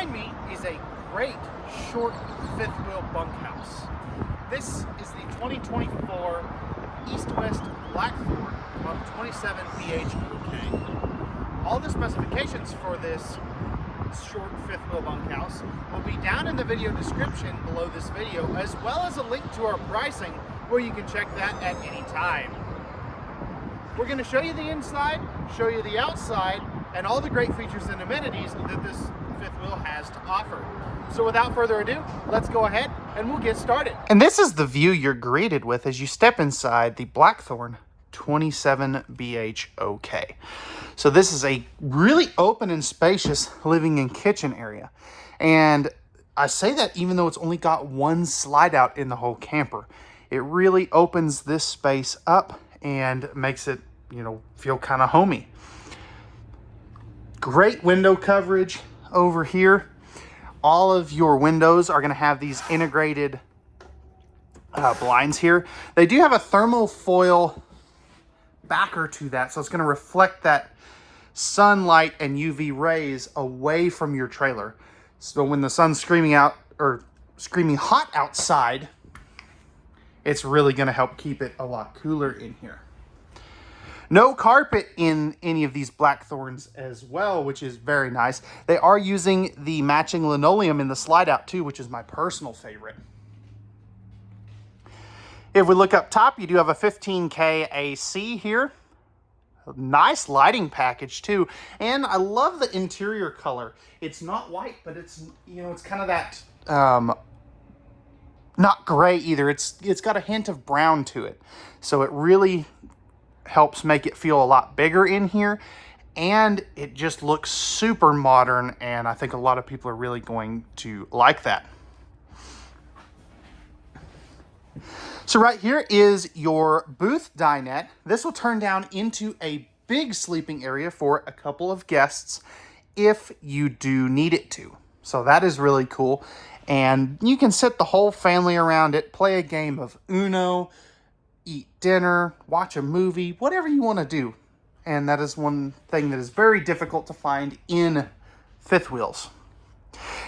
Behind me is a great short fifth wheel bunkhouse. This is the 2024 East-West Blackthorn 27BH-OK. All the specifications for this short fifth wheel bunkhouse will be down in the video description below this video, as well as a link to our pricing where you can check that at any time. We're going to show you the inside, show you the outside, and all the great features and amenities that this fifth wheel has to offer. So without further ado, let's go ahead and we'll get started. And this is the view you're greeted with as you step inside the Blackthorn 27BH-OK. So this is a really open and spacious living and kitchen area. And I say that even though it's only got one slide out in the whole camper. It really opens this space up and makes it, feel kind of homey. Great window coverage over here. All of your windows are going to have these integrated blinds here. They do have a thermal foil backer to that, so it's going to reflect that sunlight and UV rays away from your trailer. So when the sun's screaming out or screaming hot outside, it's really going to help keep it a lot cooler in here. No carpet in any of these Blackthorns as well, which is very nice. They are using the matching linoleum in the slide out too, which is my personal favorite. If we look up top, you do have a 15K AC here. A nice lighting package too. And I love the interior color. It's not white, but it's, it's kind of that, not gray either. It's got a hint of brown to it. So it really helps make it feel a lot bigger in here, and it just looks super modern, and I think a lot of people are really going to like that. So right here is your booth dinette. This will turn down into a big sleeping area for a couple of guests if you do need it to. So that is really cool, and you can sit the whole family around it, play a game of Uno, eat dinner, watch a movie, whatever you want to do. And that is one thing that is very difficult to find in fifth wheels.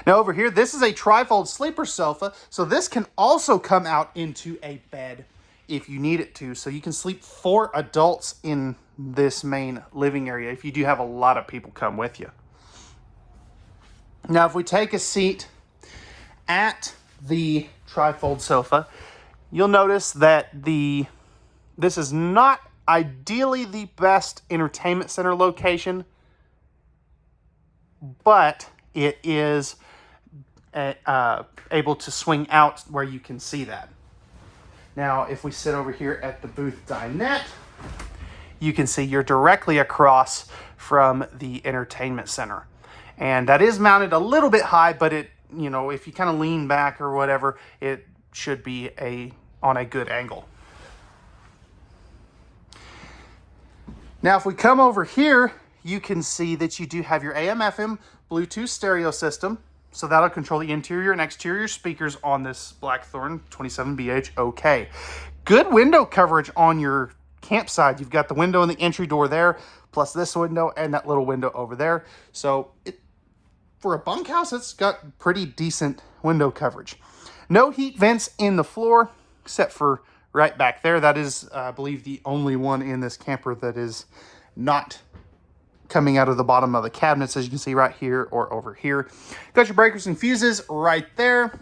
Now over here, this is a trifold sleeper sofa. So this can also come out into a bed if you need it to. So you can sleep 4 adults in this main living area if you do have a lot of people come with you. Now if we take a seat at the trifold sofa, you'll notice that this is not ideally the best entertainment center location, but it is able to swing out where you can see that. Now, if we sit over here at the booth dinette, you can see you're directly across from the entertainment center. And that is mounted a little bit high, but it, if you kind of lean back or whatever, it should be on a good angle. Now, if we come over here, you can see that you do have your AM/FM Bluetooth stereo system. So that'll control the interior and exterior speakers on this Blackthorn 27BH-OK. Good window coverage on your campsite. You've got the window and the entry door there, plus this window and that little window over there. So for a bunkhouse, it's got pretty decent window coverage. No heat vents in the floor, except for right back there. That is, I believe, the only one in this camper that is not coming out of the bottom of the cabinets, as you can see right here or over here. Got your breakers and fuses right there.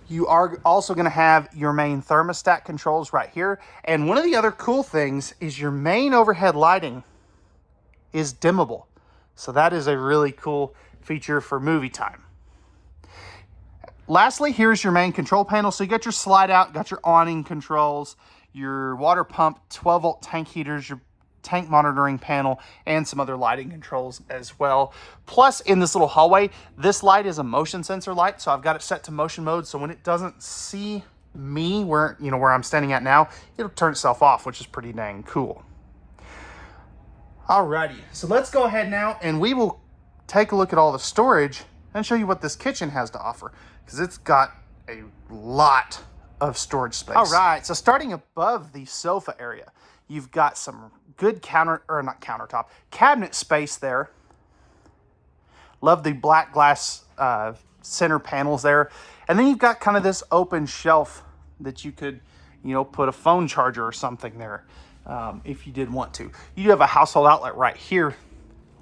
You are also going to have your main thermostat controls right here. And one of the other cool things is your main overhead lighting is dimmable. So that is a really cool feature for movie time. Lastly, here's your main control panel. So you got your slide out, got your awning controls, your water pump, 12-volt tank heaters, your tank monitoring panel, and some other lighting controls as well. Plus, in this little hallway, this light is a motion sensor light. So I've got it set to motion mode. So when it doesn't see me where I'm standing at now, it'll turn itself off, which is pretty dang cool. Alrighty, so let's go ahead now and we will take a look at all the storage and show you what this kitchen has to offer, because it's got a lot of storage space. All right, so starting above the sofa area, you've got some good cabinet space there. Love the black glass center panels there. And then you've got kind of this open shelf that you could, you know, put a phone charger or something there if you did want to. You do have a household outlet right here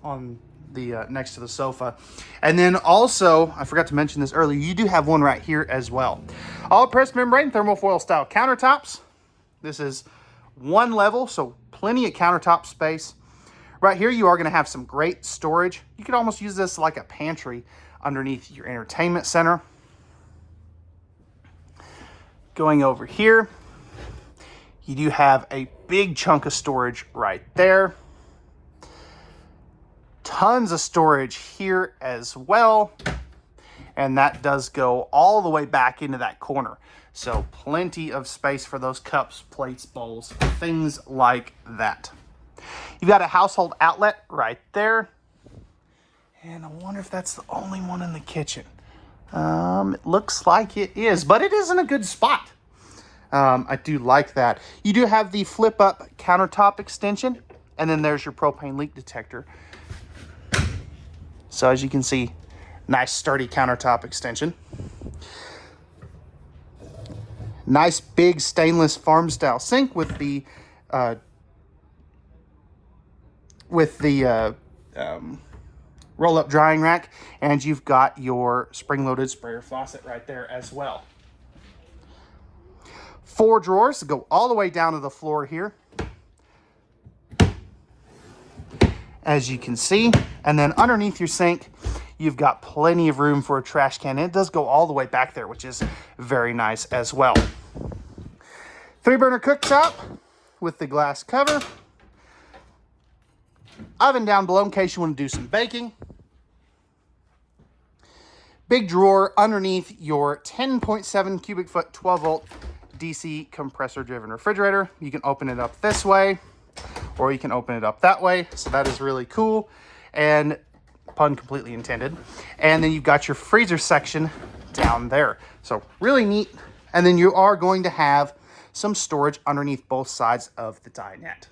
on the next to the sofa. And then also, I forgot to mention this earlier, you do have one right here as well. All pressed membrane thermofoil style countertops. This is one level, so plenty of countertop space. Right here, you are going to have some great storage. You could almost use this like a pantry underneath your entertainment center. Going over here, you do have a big chunk of storage right there. Tons of storage here as well. And that does go all the way back into that corner. So plenty of space for those cups, plates, bowls, things like that. You've got a household outlet right there. And I wonder if that's the only one in the kitchen. It looks like it is, but it is in a good spot. I do like that. You do have the flip up countertop extension, and then there's your propane leak detector. So as you can see, nice sturdy countertop extension. Nice big stainless farm style sink with the roll up drying rack, and you've got your spring loaded sprayer faucet right there as well. 4 drawers that go all the way down to the floor here, as you can see. And then underneath your sink, you've got plenty of room for a trash can. And it does go all the way back there, which is very nice as well. 3-burner cooktop with the glass cover. Oven down below in case you want to do some baking. Big drawer underneath your 10.7 cubic foot 12 volt DC compressor driven refrigerator. You can open it up this way, or you can open it up that way. So that is really cool, and pun completely intended. And then you've got your freezer section down there. So really neat. And then you are going to have some storage underneath both sides of the dinette.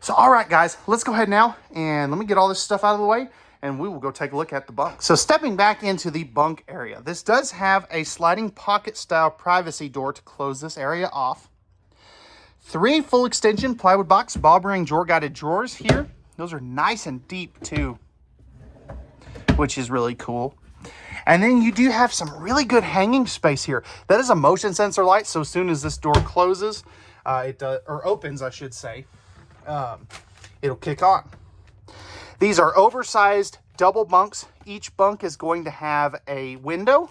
So, all right, guys, let's go ahead now and let me get all this stuff out of the way, and we will go take a look at the bunk. So stepping back into the bunk area, this does have a sliding pocket style privacy door to close this area off. 3 full extension plywood box bob ring drawer guided drawers here. Those are nice and deep too, which is really cool. And then you do have some really good hanging space here. That is a motion sensor light, so as soon as this door closes, or opens, I should say, it'll kick on. These are oversized double bunks. Each bunk is going to have a window,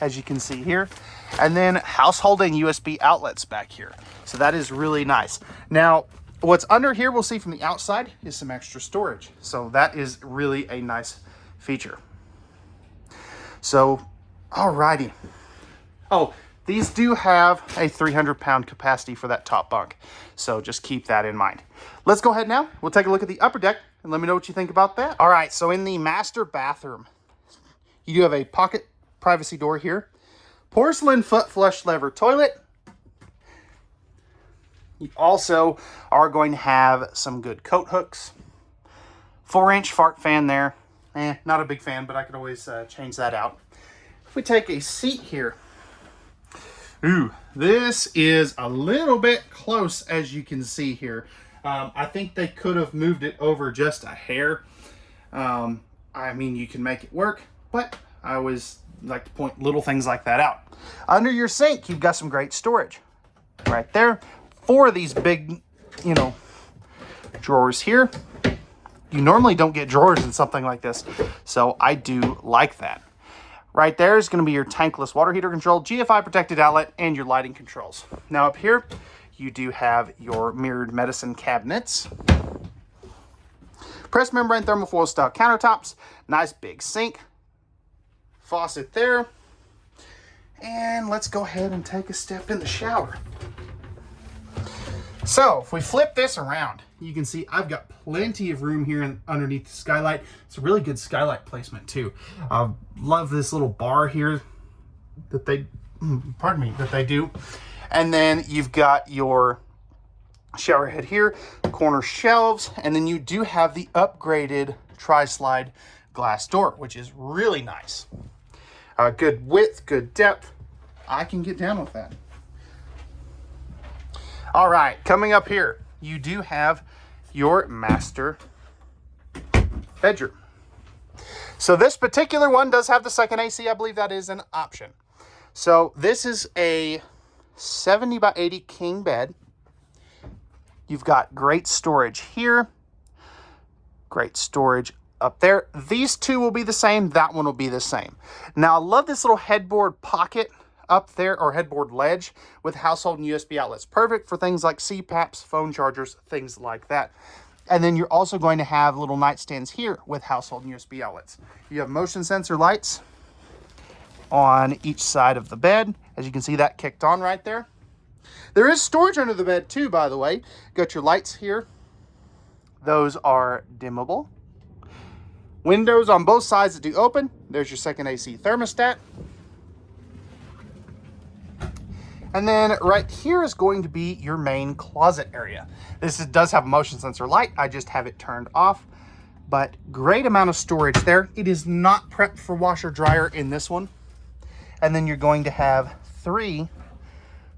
as you can see here, and then household and USB outlets back here. So that is really nice. Now, what's under here, we'll see from the outside, is some extra storage. So that is really a nice feature. So, alrighty. Oh, these do have a 300-pound capacity for that top bunk. So just keep that in mind. Let's go ahead now. We'll take a look at the upper deck and let me know what you think about that. All right, so in the master bathroom, you do have a pocket privacy door here. Porcelain foot flush lever toilet. You also are going to have some good coat hooks. 4-inch fart fan there. Not a big fan, but I could always change that out. If we take a seat here. Ooh, this is a little bit close, as you can see here. I think they could have moved it over just a hair. I mean, you can make it work, but I always like to point little things like that out. Under your sink, you've got some great storage right there. 4 of these big, drawers here. You normally don't get drawers in something like this, so I do like that. Right there is going to be your tankless water heater control, GFI protected outlet, and your lighting controls. Now up here, you do have your mirrored medicine cabinets. Pressed membrane thermofoil style countertops, nice big sink, faucet there. And let's go ahead and take a step in the shower. So if we flip this around, you can see I've got plenty of room here underneath the skylight. It's a really good skylight placement too. I love this little bar here that they do. And then you've got your shower head here, corner shelves, and then you do have the upgraded tri-slide glass door, which is really nice. Good width, good depth. I can get down with that. All right, coming up here, you do have your master bedroom. So this particular one does have the second AC. I believe that is an option. So this is a 70 by 80 king bed. You've got great storage here, great storage up there. These two will be the same. That one will be the same. Now, I love this little headboard pocket up there, or headboard ledge with household and USB outlets. Perfect for things like CPAPs, phone chargers, things like that. And then you're also going to have little nightstands here with household and USB outlets. You have motion sensor lights on each side of the bed. As you can see, that kicked on right there. There is storage under the bed too, by the way. Got your lights here. Those are dimmable. Windows on both sides that do open. There's your second AC thermostat. And then right here is going to be your main closet area. This does have a motion sensor light. I just have it turned off, but great amount of storage there. It is not prepped for washer dryer in this one. And then you're going to have 3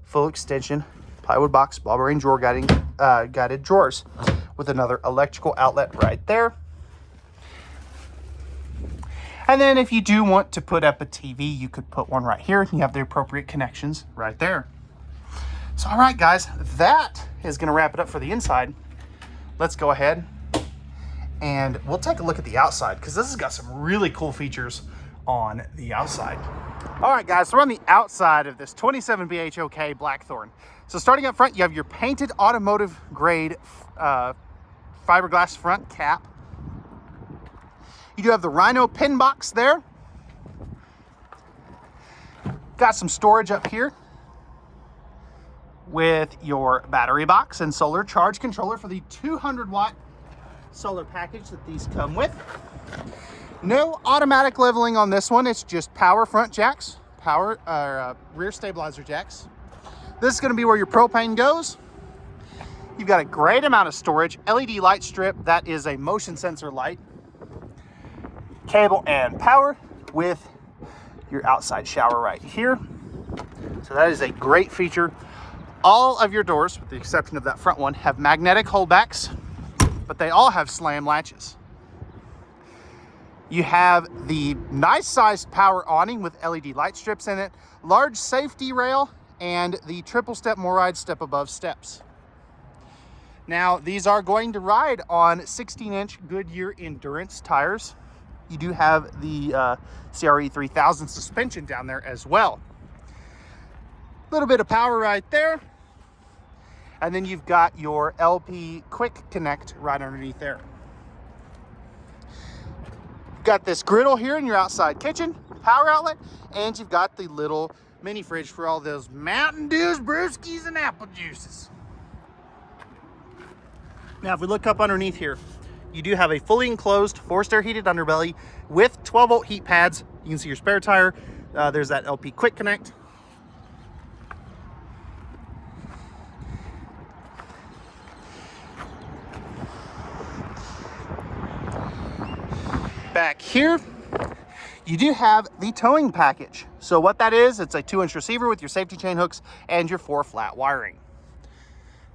full extension plywood box ball bearing drawer guided drawers with another electrical outlet right there. And then if you do want to put up a TV, you could put one right here. You have the appropriate connections right there. So, all right, guys, that is going to wrap it up for the inside. Let's go ahead and we'll take a look at the outside, because this has got some really cool features on the outside. All right, guys, so we're on the outside of this 27BH-OK Blackthorn. So starting up front, you have your painted automotive grade fiberglass front cap. You do have the Rhino pin box there. Got some storage up here with your battery box and solar charge controller for the 200-watt solar package that these come with. No automatic leveling on this one. It's just power front jacks, rear stabilizer jacks. This is going to be where your propane goes. You've got a great amount of storage. LED light strip, that is a motion sensor light. Cable and power with your outside shower right here. So that is a great feature. All of your doors, with the exception of that front one, have magnetic holdbacks, but they all have slam latches. You have the nice sized power awning with LED light strips in it, large safety rail, and the triple step MORryde step above steps. Now, these are going to ride on 16-inch Goodyear Endurance tires. You do have the CRE 3000 suspension down there as well. A little bit of power right there. And then you've got your LP Quick Connect right underneath there. Got this griddle here in your outside kitchen, power outlet, and you've got the little mini fridge for all those Mountain Dews, brewskis, and apple juices. Now, if we look up underneath here, you do have a fully enclosed forced air heated underbelly with 12-volt heat pads. You can see your spare tire. There's that LP Quick Connect. Back here, you do have the towing package. So what that is, it's a 2-inch receiver with your safety chain hooks and your 4 flat wiring.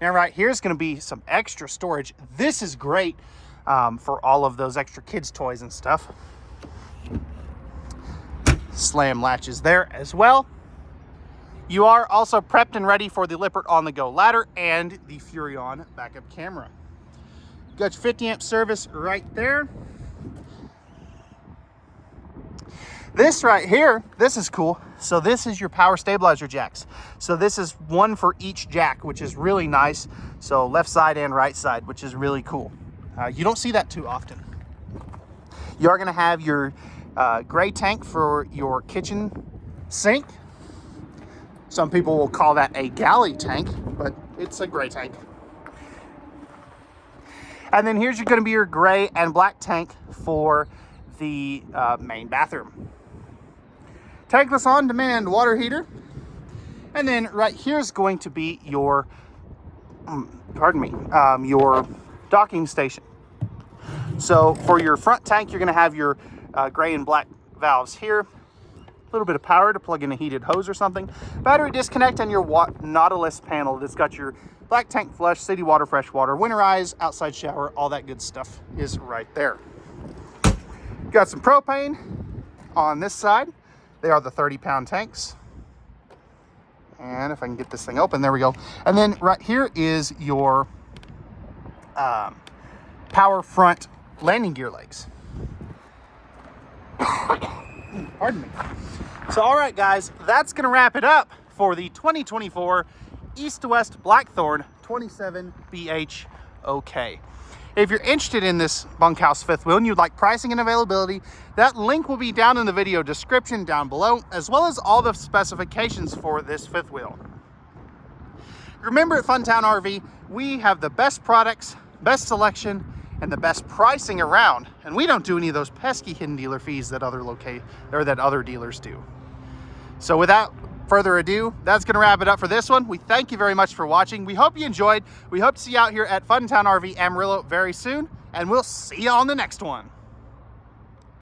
Now right here is going to be some extra storage. This is great for all of those extra kids' toys and stuff. Slam latches there as well. You are also prepped and ready for the Lippert on-the-go ladder and the Furrion backup camera. Got your 50-amp service right there. This right here, this is cool. So this is your power stabilizer jacks. So this is one for each jack, which is really nice. So left side and right side, which is really cool. You don't see that too often. You are going to have your gray tank for your kitchen sink. Some people will call that a galley tank, but it's a gray tank. And then here's going to be your gray and black tank for the main bathroom. Tankless on-demand water heater. And then right here is going to be your pardon me, your docking station. So for your front tank, you're going to have your gray and black valves here. A little bit of power to plug in a heated hose or something. Battery disconnect, and your Nautilus panel that's got your black tank flush, city water, fresh water, winterize, outside shower, all that good stuff is right there. Got some propane on this side. They are the 30-pound tanks. And if I can get this thing open, there we go. And then right here is your power front landing gear legs. Pardon me. So, all right, guys, that's going to wrap it up for the 2024 East to West Blackthorn 27BH-OK. If you're interested in this bunkhouse fifth wheel and you'd like pricing and availability, that link will be down in the video description down below, as well as all the specifications for this fifth wheel. Remember, at Fun Town RV, we have the best products, best selection, and the best pricing around, and we don't do any of those pesky hidden dealer fees that other dealers do. So without further ado, that's going to wrap it up for this one. We thank you very much for watching. We hope you enjoyed. We hope to see you out here at Fun Town RV Amarillo very soon, and we'll see you on the next one.